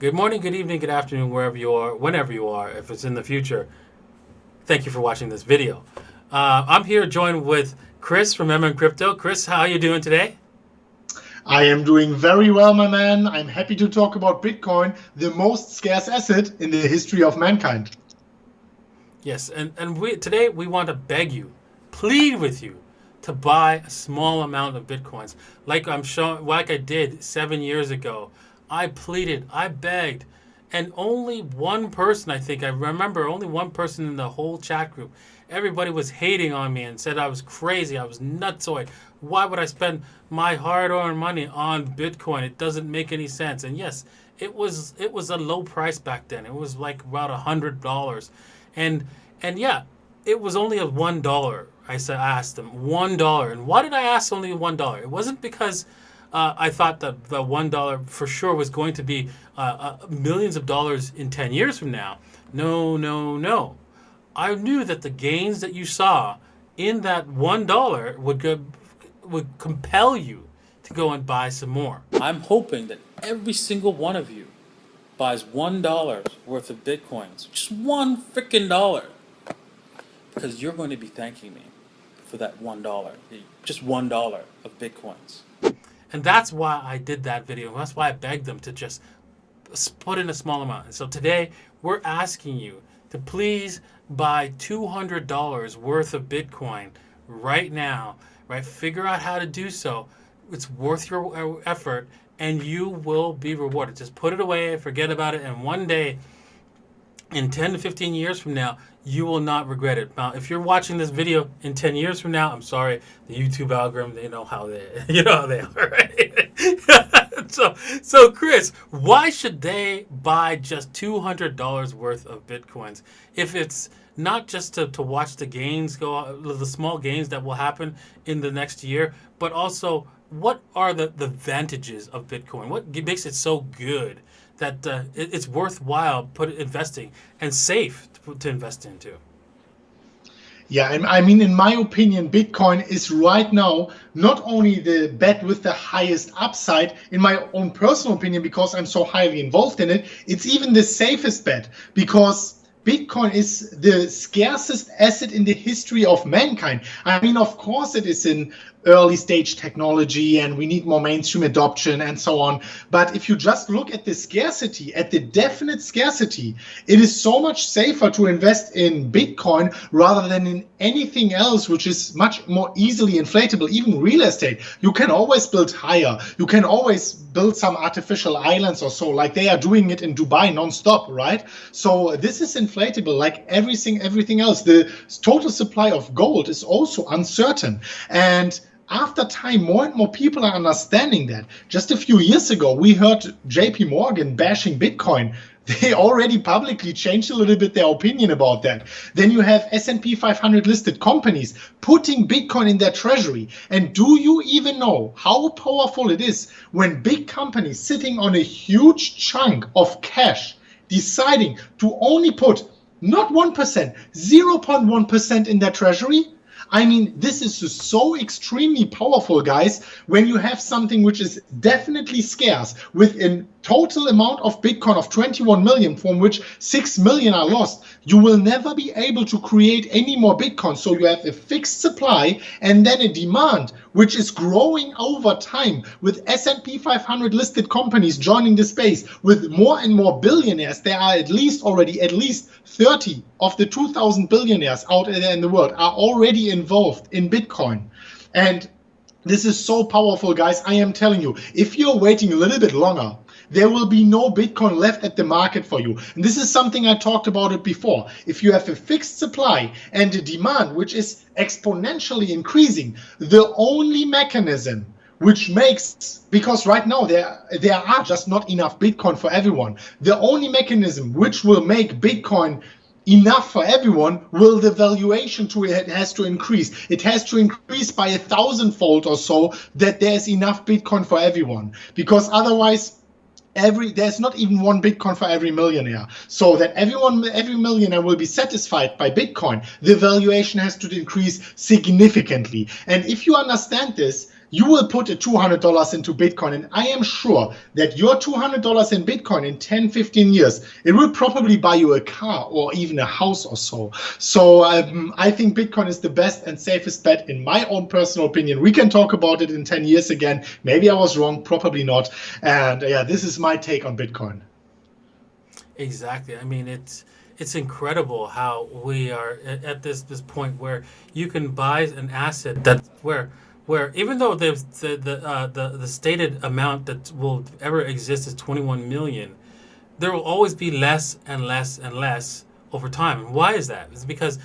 Good morning, good evening, good afternoon, wherever you are, whenever you are, if it's in the future. Thank you for watching this video. I'm here joined with Chris from MM Crypto. Chris, how are you doing today? I am doing very well, my man. I'm happy to talk about Bitcoin, the most scarce asset in the history of mankind. Yes, and today we want to beg you, plead with you to buy a small amount of Bitcoins. Like I did 7 years ago. I pleaded, I begged, and only one person, I remember only one person in the whole chat group. Everybody was hating on me and said I was crazy, I was nutsoid. Why would I spend my hard-earned money on Bitcoin? It doesn't make any sense. And yes, it was a low price back then. It was like about $100, and and yeah, it was only a $1. I asked them $1, and why did I ask only $1? It wasn't because I thought that the $1 for sure was going to be millions of dollars in 10 years from now. No, no, no. I knew that the gains that you saw in that $1 would compel you to go and buy some more. I'm hoping that every single one of you buys $1 worth of Bitcoins, just one freaking dollar, because you're going to be thanking me for that $1, just $1 of Bitcoins. And that's why I did that video. That's why I begged them to just put in a small amount. And so today we're asking you to please buy $200 worth of Bitcoin right now, right? Figure out how to do so. It's worth your effort and you will be rewarded. Just put it away, forget about it, and one day in 10 to 15 years from now, you will not regret it. Now, if you're watching this video in 10 years from now, I'm sorry, the YouTube algorithm, they know how they, you know how they are, right? so Chris, why should they buy just $200 worth of Bitcoins if it's not just to watch the gains go, the small gains that will happen in the next year, but also what are the advantages of Bitcoin? What makes it so good that it's worthwhile investing and safe to invest into? Yeah, I mean, in my opinion, Bitcoin is right now not only the bet with the highest upside, in my own personal opinion, because I'm so highly involved in it, it's even the safest bet because Bitcoin is the scarcest asset in the history of mankind. I mean, of course, it is in early stage technology and we need more mainstream adoption and so on. But if you just look at the scarcity, at the definite scarcity, it is so much safer to invest in Bitcoin rather than in anything else, which is much more easily inflatable. Even real estate, you can always build higher. You can always build some artificial islands or so, like they are doing it in Dubai non-stop, right? So this is inflatable like everything else. The total supply of gold is also uncertain. And after time, more and more people are understanding that. Just a few years ago, we heard JP Morgan bashing Bitcoin. They already publicly changed a little bit their opinion about that. Then you have S&P 500 listed companies putting Bitcoin in their treasury. And do you even know how powerful it is when big companies sitting on a huge chunk of cash deciding to only put not 1%, 0.1% in their treasury? I mean, this is just so extremely powerful, guys, when you have something which is definitely scarce with a total amount of Bitcoin of 21 million, from which 6 million are lost. You will never be able to create any more Bitcoin. So you have a fixed supply and then a demand, which is growing over time with S&P 500 listed companies joining the space with more and more billionaires. There are at least 30 of the 2,000 billionaires out there in the world are already involved in Bitcoin. And this is so powerful, guys. I am telling you, if you're waiting a little bit longer, there will be no Bitcoin left at the market for you. And this is something I talked about it before. If you have a fixed supply and a demand which is exponentially increasing, the only mechanism which makes, because right now there are just not enough Bitcoin for everyone, the only mechanism which will make Bitcoin enough for everyone will the valuation to it has to increase. It has to increase by 1,000-fold or so that there's enough Bitcoin for everyone, because otherwise there's not even one Bitcoin for every millionaire. So that every millionaire will be satisfied by Bitcoin, the valuation has to increase significantly. And if you understand this, you will put a $200 into Bitcoin, and I am sure that your $200 in Bitcoin in 10, 15 years, it will probably buy you a car or even a house or so. So I think Bitcoin is the best and safest bet in my own personal opinion. We can talk about it in 10 years again. Maybe I was wrong, probably not. And yeah, this is my take on Bitcoin. Exactly. I mean, it's incredible how we are at this point where you can buy an asset that where even though the stated amount that will ever exist is 21 million, there will always be less and less and less over time. And why is that? It's because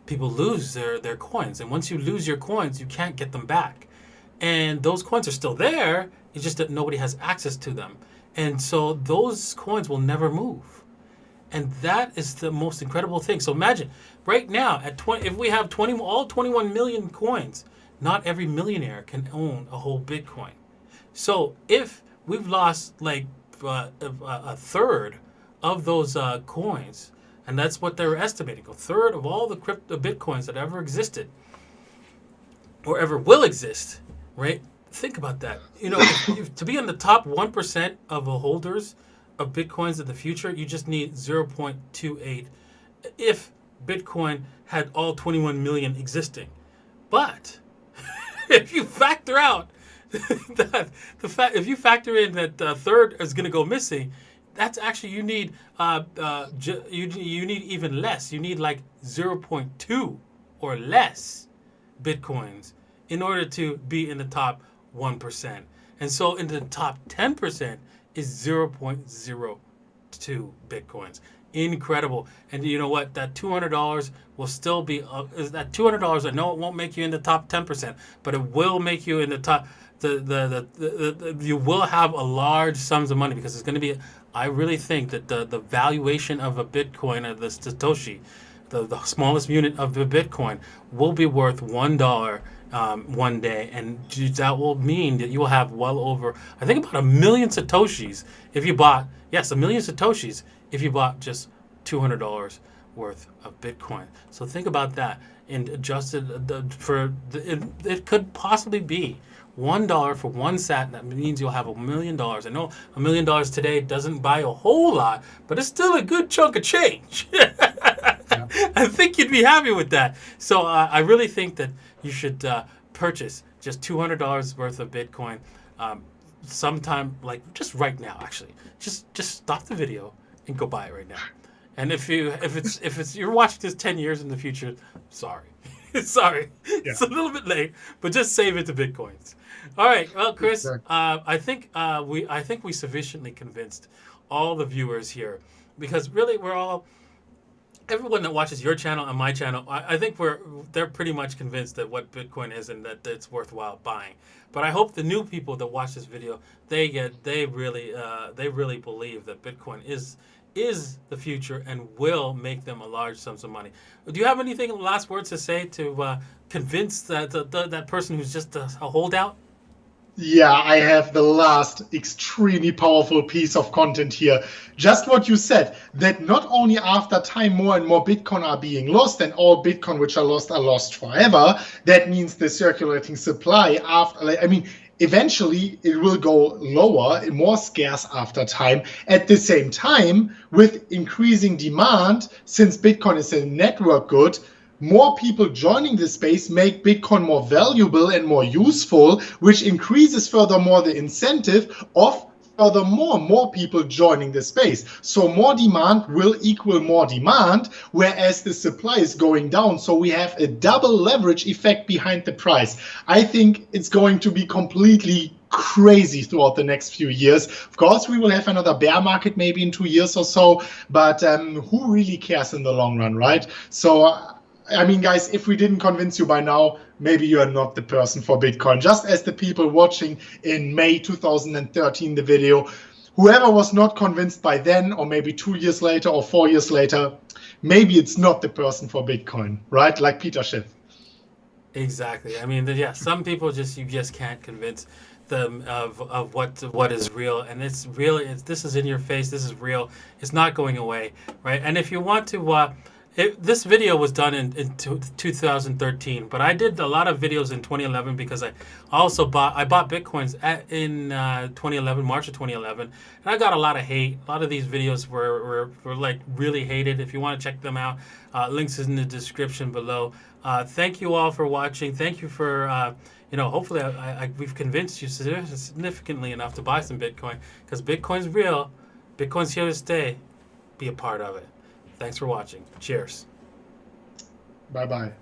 people lose their coins, and once you lose your coins, you can't get them back. And those coins are still there. It's just that nobody has access to them, and so those coins will never move. And that is the most incredible thing. So imagine right now at 20, if we have 21 million coins, not every millionaire can own a whole Bitcoin. So if we've lost like a third of those coins, and that's what they're estimating, a third of all the crypto Bitcoins that ever existed or ever will exist, right? Think about that. You know, to be in the top 1% of the holders of Bitcoins in the future, you just need 0.28 if Bitcoin had all 21 million existing. But if you factor out if you factor in that a third is going to go missing, that's actually you need you need even less. You need like 0.2 or less Bitcoins in order to be in the top 1%. And so in the top 10% is 0.02 Bitcoins. Incredible. And you know what? That $200 will still be that $200. I know it won't make you in the top 10%, but it will make you in the top. You will have a large sums of money because it's going to be. I really think that the valuation of a Bitcoin, of the Satoshi, the smallest unit of the Bitcoin, will be worth $1 one day, and that will mean that you will have well over, I think, about 1 million Satoshis if you bought, yes, 1 million Satoshis if you bought just $200 worth of Bitcoin. So think about that, and adjusted it could possibly be $1 for 1 sat. That means you'll have $1 million. I know $1 million today doesn't buy a whole lot, but it's still a good chunk of change. Yeah. I think you'd be happy with that. So I really think that you should purchase just $200 worth of Bitcoin sometime, like just right now. Actually, just stop the video and go buy it right now. And if it's you're watching this 10 years in the future, sorry, sorry, yeah. It's a little bit late, but just save it to Bitcoins. All right, well, Chris, I think we sufficiently convinced all the viewers here, because really everyone that watches your channel and my channel, I think they're pretty much convinced that what Bitcoin is and that it's worthwhile buying. But I hope the new people that watch this video, they really believe that Bitcoin is the future and will make them a large sums of money. Do you have anything last words to say to convince that person who's just a holdout? Yeah, I have the last extremely powerful piece of content here. Just what you said, that not only after time more and more Bitcoin are being lost, and all Bitcoin which are lost forever. That means the circulating supply eventually it will go lower, more scarce after time. At the same time, with increasing demand, since Bitcoin is a network good, more people joining the space make Bitcoin more valuable and more useful, which increases furthermore the incentive of furthermore more people joining the space. So more demand will equal more demand, whereas the supply is going down. So we have a double leverage effect behind the price. I think it's going to be completely crazy throughout the next few years. Of course, we will have another bear market maybe in 2 years or so, but who really cares in the long run, right? So I mean, guys, if we didn't convince you by now, maybe you are not the person for Bitcoin. Just as the people watching in May 2013 the video, whoever was not convinced by then, or maybe 2 years later or 4 years later, maybe it's not the person for Bitcoin, right? Like Peter Schiff. Exactly. I mean, yeah, some people you just can't convince them of what is real, and it's real. This is in your face. This is real. It's not going away, right? And if you want to This video was done in 2013, but I did a lot of videos in 2011 because I bought Bitcoins in 2011, March of 2011, and I got a lot of hate. A lot of these videos were like really hated. If you want to check them out, links is in the description below. Thank you all for watching. Thank you for hopefully we've convinced you significantly enough to buy some Bitcoin, because Bitcoin's real. Bitcoin's here to stay. Be a part of it. Thanks for watching. Cheers. Bye bye.